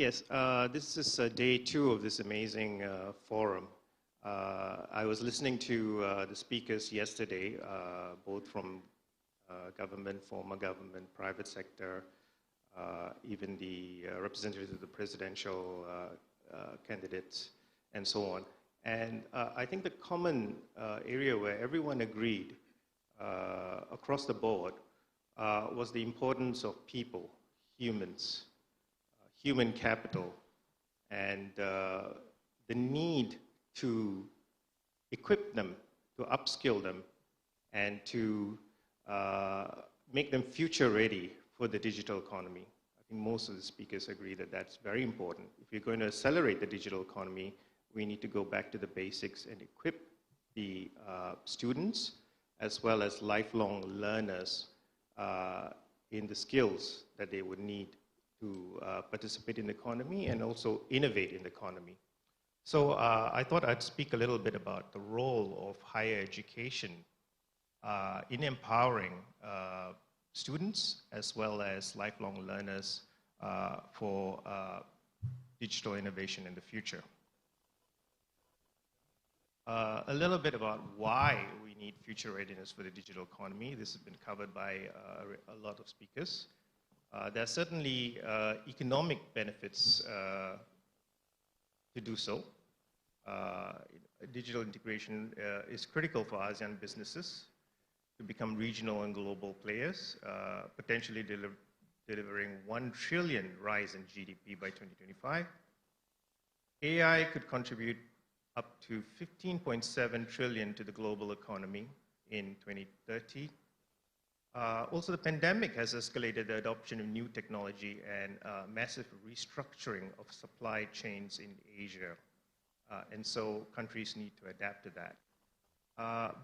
Yes, this is day 2 of this amazing forum. I was listening to the speakers yesterday, both from government, former government, private sector, even the representatives of the presidential candidates, and so on. And I think the common area where everyone agreed across the board was the importance of people, humans, human capital, and the need to equip them, to upskill them, and to make them future ready for the digital economy. I think most of the speakers agree that that's very important. If you're going to accelerate the digital economy, we need to go back to the basics and equip the students as well as lifelong learners in the skills that they would need to participate in the economy and also innovate in the economy. So I thought I'd speak a little bit about the role of higher education in empowering students as well as lifelong learners for digital innovation in the future. A little bit about why we need future readiness for the digital economy. This has been covered by a lot of speakers. There are certainly economic benefits to do so. Digital integration is critical for ASEAN businesses to become regional and global players, potentially delivering 1 trillion rise in GDP by 2025. AI could contribute up to 15.7 trillion to the global economy in 2030. Also, the pandemic has escalated the adoption of new technology and massive restructuring of supply chains in Asia. And so countries need to adapt to that.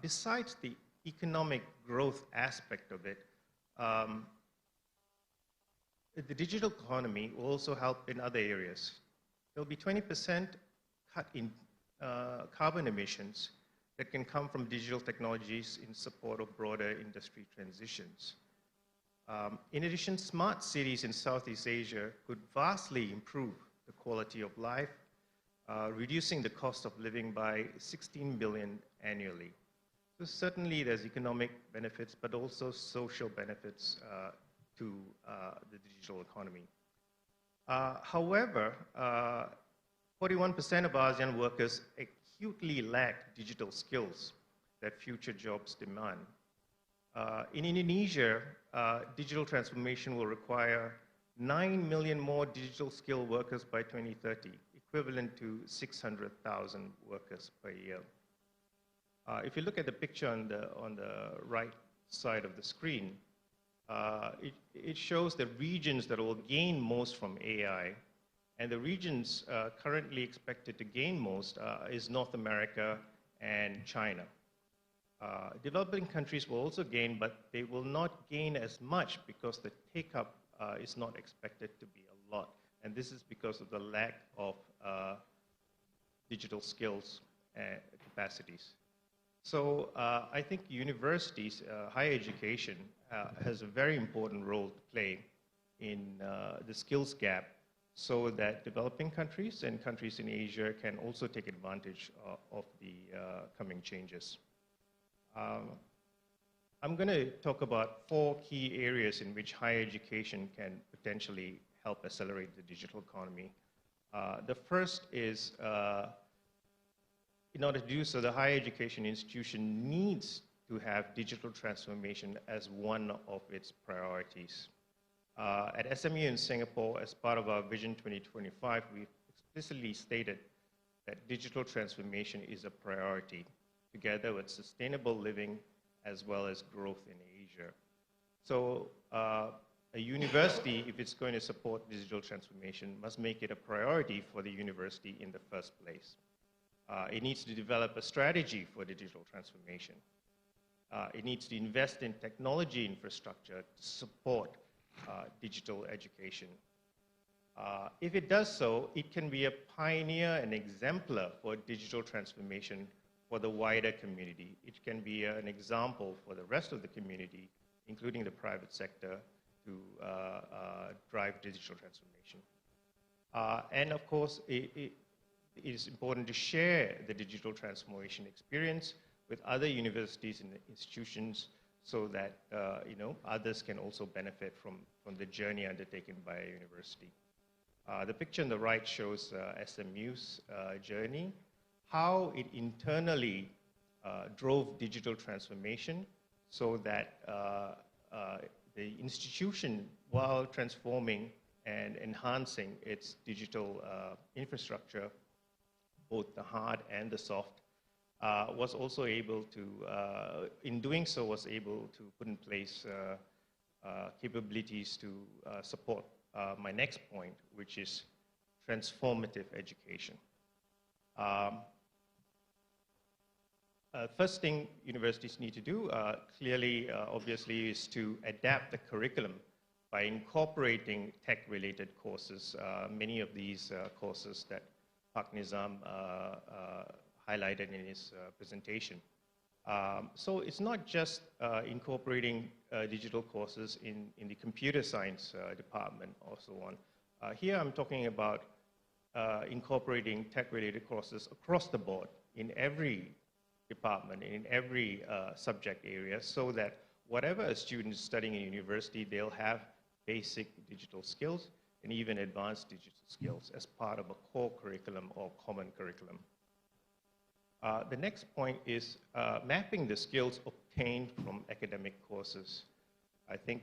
Besides the economic growth aspect of it, the digital economy will also help in other areas. There'll be 20% cut in carbon emissions that can come from digital technologies in support of broader industry transitions. In addition, smart cities in Southeast Asia could vastly improve the quality of life, reducing the cost of living by 16 billion annually. So certainly there's economic benefits, but also social benefits to the digital economy. However, 41% of ASEAN workers acutely lack digital skills that future jobs demand. In Indonesia, digital transformation will require 9 million more digital skilled workers by 2030, equivalent to 600,000 workers per year. If you look at the picture on the right side of the screen, it shows the regions that will gain most from AI. And the regions currently expected to gain most is North America and China. Developing countries will also gain, but they will not gain as much because the take-up is not expected to be a lot. And this is because of the lack of digital skills and capacities. So I think universities, higher education, has a very important role to play in the skills gap, so that developing countries and countries in Asia can also take advantage of the coming changes. I'm going to talk about 4 key areas in which higher education can potentially help accelerate the digital economy. The first is, in order to do so, the higher education institution needs to have digital transformation as one of its priorities. At SMU in Singapore, as part of our Vision 2025, we've explicitly stated that digital transformation is a priority, together with sustainable living as well as growth in Asia. So a university, if it's going to support digital transformation, must make it a priority for the university in the first place. It needs to develop a strategy for digital transformation. It needs to invest in technology infrastructure to support digital education. If it does so, it can be a pioneer and exemplar for digital transformation for the wider community. It can be an example for the rest of the community, including the private sector, to drive digital transformation. And of course, it is important to share the digital transformation experience with other universities and institutions so that others can also benefit from the journey undertaken by a university. The picture on the right shows SMU's journey, how it internally drove digital transformation so that the institution, while transforming and enhancing its digital infrastructure, both the hard and the soft, was also able to, in doing so, was able to put in place capabilities to support my next point, which is transformative education. First thing universities need to do, clearly, obviously, is to adapt the curriculum by incorporating tech-related courses. Many of these courses that Pak Nizam highlighted in his presentation. So it's not just incorporating digital courses in the computer science department or so on. Here I'm talking about incorporating tech-related courses across the board in every department, in every subject area, so that whatever a student is studying in university, they'll have basic digital skills and even advanced digital skills as part of a core curriculum or common curriculum. The next point is mapping the skills obtained from academic courses. I think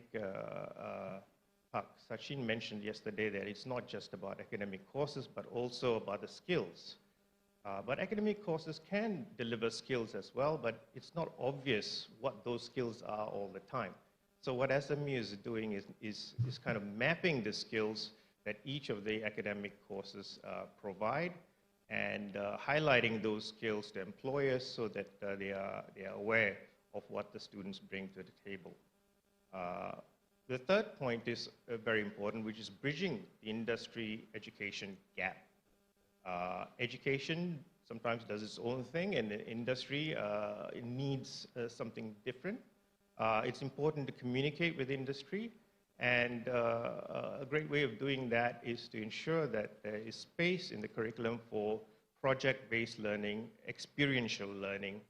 Sachin mentioned yesterday that it's not just about academic courses, but also about the skills. But academic courses can deliver skills as well, but it's not obvious what those skills are all the time. So what SMU is doing is kind of mapping the skills that each of the academic courses provide, and highlighting those skills to employers so that they are aware of what the students bring to the table. The third point is very important, which is bridging the industry education gap. Education sometimes does its own thing, and the industry it needs something different. It's important to communicate with industry, and a great way of doing that is to ensure that there is space in the curriculum for project-based learning, experiential learning,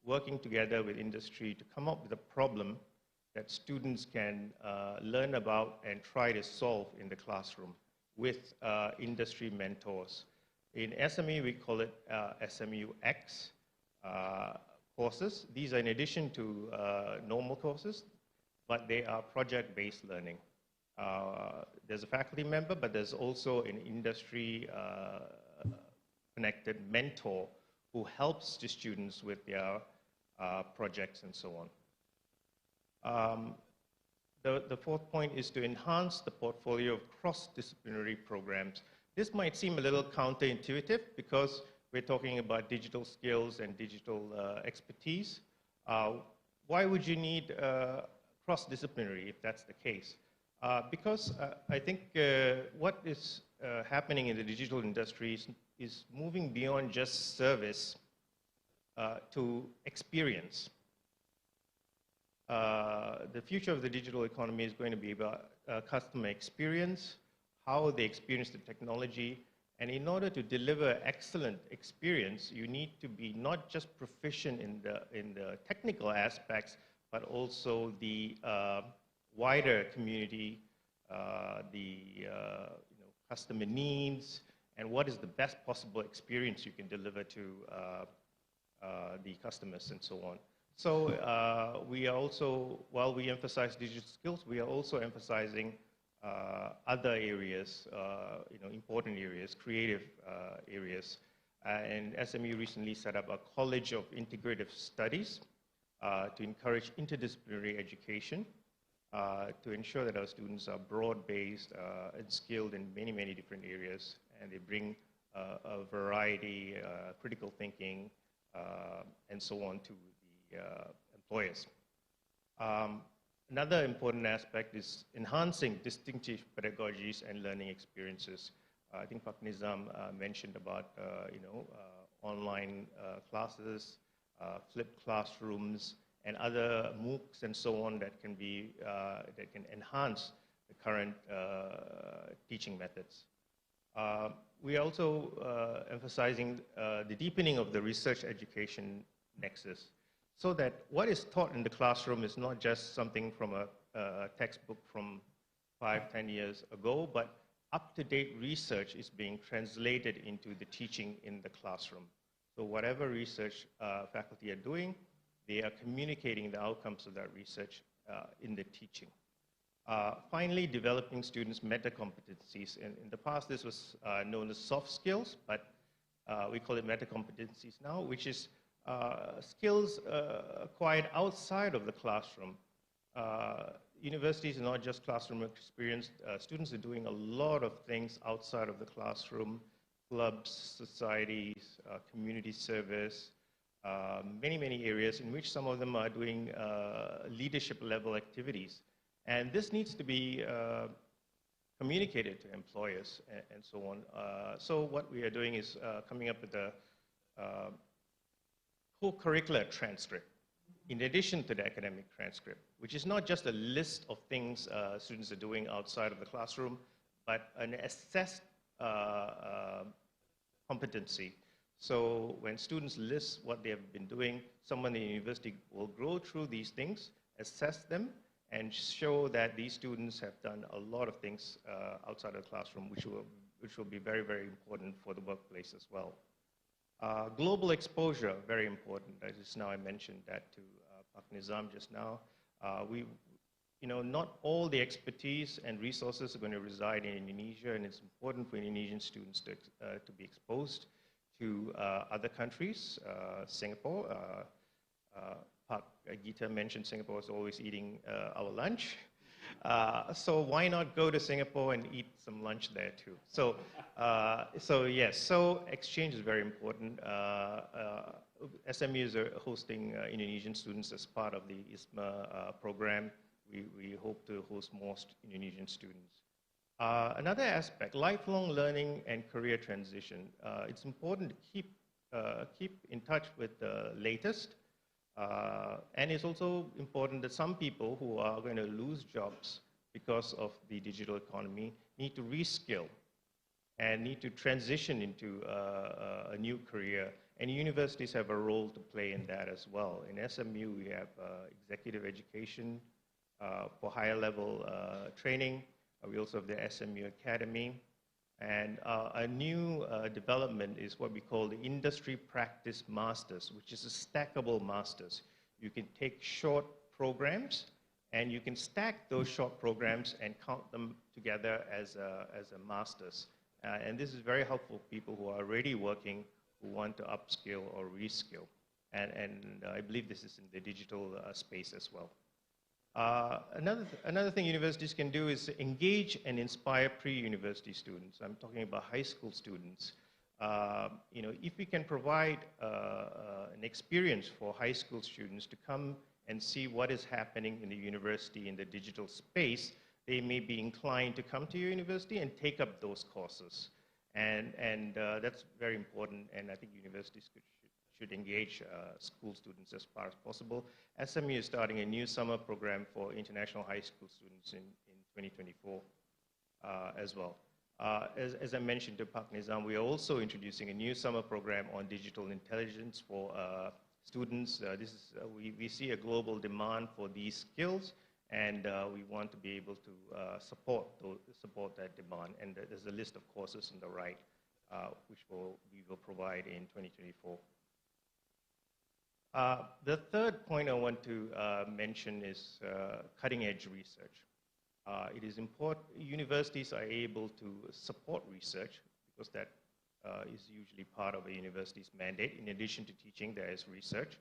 working together with industry to come up with a problem that students can learn about and try to solve in the classroom with industry mentors. In SME, we call it SMUX courses. These are in addition to normal courses, but they are project-based learning. There's a faculty member, but there's also an industry connected mentor who helps the students with their projects and so on. The fourth point is to enhance the portfolio of cross-disciplinary programs. This might seem a little counterintuitive because we're talking about digital skills and digital expertise. Why would you need cross-disciplinary if that's the case? Because I think what is happening in the digital industry is moving beyond just service to experience. The future of the digital economy is going to be about customer experience, how they experience the technology, and in order to deliver excellent experience, you need to be not just proficient in the technical aspects, but also the wider community, the customer needs, and what is the best possible experience you can deliver to the customers and so on. So we are also, while we emphasize digital skills, we are also emphasizing other areas, important areas, creative areas. And SMU recently set up a College of Integrative Studies to encourage interdisciplinary education, to ensure that our students are broad-based and skilled in many, many different areas, and they bring a variety, critical thinking, and so on to the employers. Another important aspect is enhancing distinctive pedagogies and learning experiences. I think Pak Nizam mentioned about online classes, flipped classrooms, and other MOOCs and so on that can enhance the current teaching methods. We're also emphasizing the deepening of the research education nexus, so that what is taught in the classroom is not just something from a textbook from 5, 10 years ago, but up-to-date research is being translated into the teaching in the classroom. So whatever research faculty are doing, they are communicating the outcomes of that research in the teaching. Finally, developing students' meta competencies. In the past, this was known as soft skills, but we call it meta competencies now, which is skills acquired outside of the classroom. Universities are not just classroom experience. Students are doing a lot of things outside of the classroom: clubs, societies, community service, many areas in which some of them are doing leadership level activities. And this needs to be communicated to employers and so on. So what we are doing is coming up with a co-curricular transcript in addition to the academic transcript, which is not just a list of things students are doing outside of the classroom, but an assessed competency. So when students list what they have been doing, someone in the university will go through these things, assess them, and show that these students have done a lot of things outside of the classroom, which will be very, very important for the workplace as well. Global exposure, very important. Just now I mentioned that to Pak Nizam just now. Not all the expertise and resources are going to reside in Indonesia, and it's important for Indonesian students to be exposed to other countries. Singapore, Pak Gita mentioned Singapore is always eating our lunch. So why not go to Singapore and eat some lunch there too? So yes, so exchange is very important. SMUs are hosting Indonesian students as part of the ISMA program. We hope to host more Indonesian students. Another aspect, lifelong learning and career transition. It's important to keep in touch with the latest. And it's also important that some people who are going to lose jobs because of the digital economy need to reskill and need to transition into a new career. And universities have a role to play in that as well. In SMU, we have executive education for higher level training. We also have the SMU Academy. And a new development is what we call the Industry Practice Masters, which is a stackable masters. You can take short programs, and you can stack those short programs and count them together as a master's. And this is very helpful for people who are already working, who want to upskill or reskill. And I believe this is in the digital space as well. Another thing universities can do is engage and inspire pre-university students. I'm talking about high school students. If we can provide an experience for high school students to come and see what is happening in the university in the digital space, they may be inclined to come to your university and take up those courses. And that's very important, and I think universities should engage school students as far as possible. SMU is starting a new summer program for international high school students in 2024 as well. As I mentioned to Pak Nizam, we are also introducing a new summer program on digital intelligence for students. We see a global demand for these skills, and we want to be able to support that demand. And there's a list of courses on the right, which we will provide in 2024. The third point I want to mention is cutting-edge research. It is important universities are able to support research because that is usually part of a university's mandate. In addition to teaching, there is research.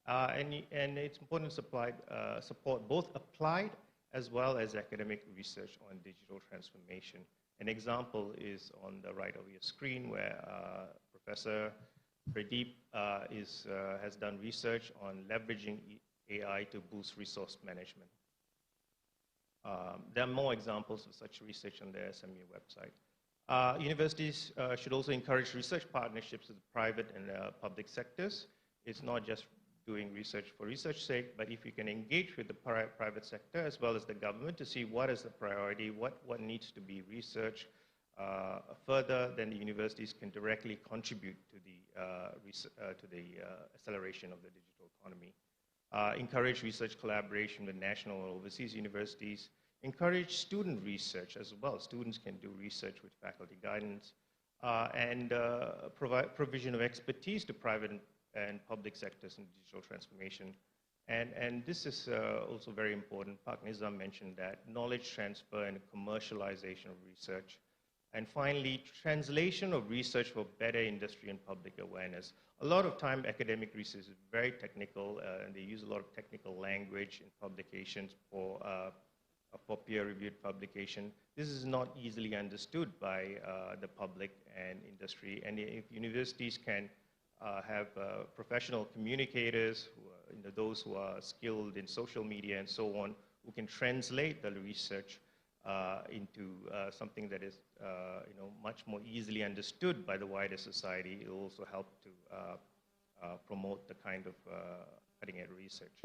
And it's important to support both applied as well as academic research on digital transformation. An example is on the right of your screen where Professor Pradeep has done research on leveraging AI to boost resource management. There are more examples of such research on the SMU website. Universities should also encourage research partnerships with the private and public sectors. It's not just doing research for research's sake, but if you can engage with the private sector as well as the government to see what is the priority, what needs to be researched, Further, then the universities can directly contribute to the acceleration of the digital economy. Encourage research collaboration with national and overseas universities. Encourage student research as well. Students can do research with faculty guidance. And provide provision of expertise to private and public sectors in digital transformation. And this is also very important. Pak Nizam mentioned that knowledge transfer and commercialization of research. And finally, translation of research for better industry and public awareness. A lot of time, academic research is very technical, and they use a lot of technical language in publications for peer-reviewed publication. This is not easily understood by the public and industry. And if universities can have professional communicators, those who are skilled in social media and so on, who can translate the research into something that is much more easily understood by the wider society, it will also help to promote the kind of cutting-edge research.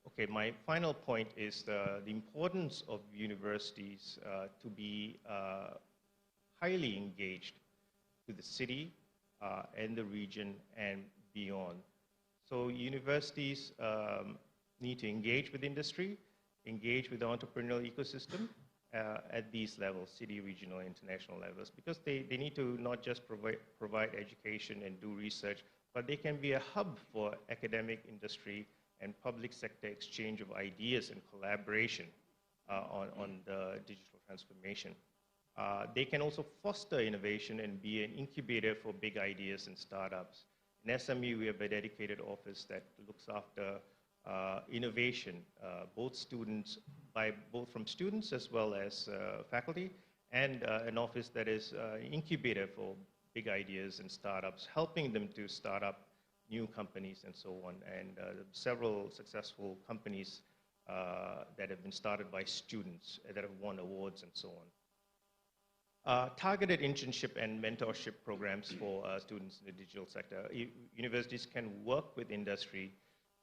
Okay, my final point is the importance of universities to be highly engaged to the city and the region and beyond. So universities need to engage with industry, engage with the entrepreneurial ecosystem at these levels, city, regional, international levels, because they need to not just provide education and do research, but they can be a hub for academic, industry, and public sector exchange of ideas and collaboration on the digital transformation. They can also foster innovation and be an incubator for big ideas and startups. In SMU, we have a dedicated office that looks after innovation, both from students as well as faculty, and an office that is an incubator for big ideas and startups, helping them to start up new companies and so on, and several successful companies that have been started by students that have won awards and so on. Targeted internship and mentorship programs for students in the digital sector. Universities can work with industry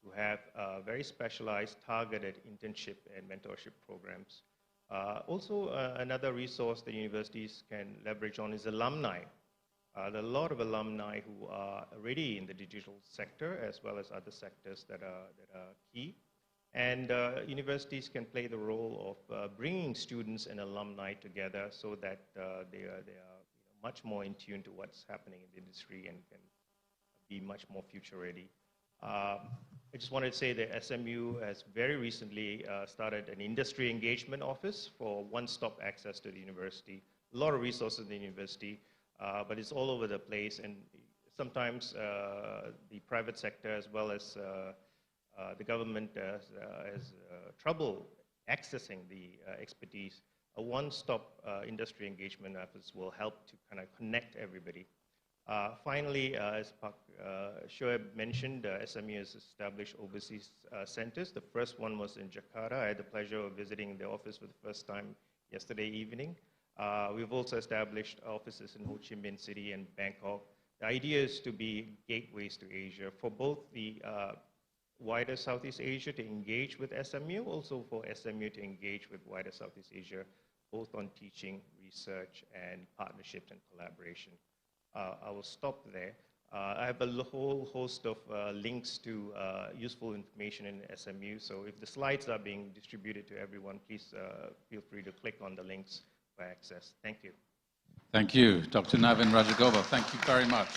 to have very specialized targeted internship and mentorship programs. Also, another resource that universities can leverage on is alumni. There are a lot of alumni who are already in the digital sector as well as other sectors that are key. And universities can play the role of bringing students and alumni together so that they are much more in tune to what's happening in the industry and can be much more future ready. I just wanted to say that SMU has very recently started an industry engagement office for one-stop access to the university. A lot of resources in the university. But it's all over the place, and sometimes the private sector as well as the government has trouble accessing the expertise. A one-stop industry engagement office will help to kind of connect everybody. Finally, as Pak Shoaib mentioned, SMU has established overseas centers. The first one was in Jakarta. I had the pleasure of visiting the office for the first time yesterday evening. We've also established offices in Ho Chi Minh City and Bangkok. The idea is to be gateways to Asia for both the wider Southeast Asia to engage with SMU, also for SMU to engage with wider Southeast Asia, both on teaching, research, and partnerships and collaboration. I will stop there. I have a whole host of links to useful information in SMU, so if the slides are being distributed to everyone, please feel free to click on the links for access. Thank you. Thank you, Dr. Navin Rajagobal. Thank you very much.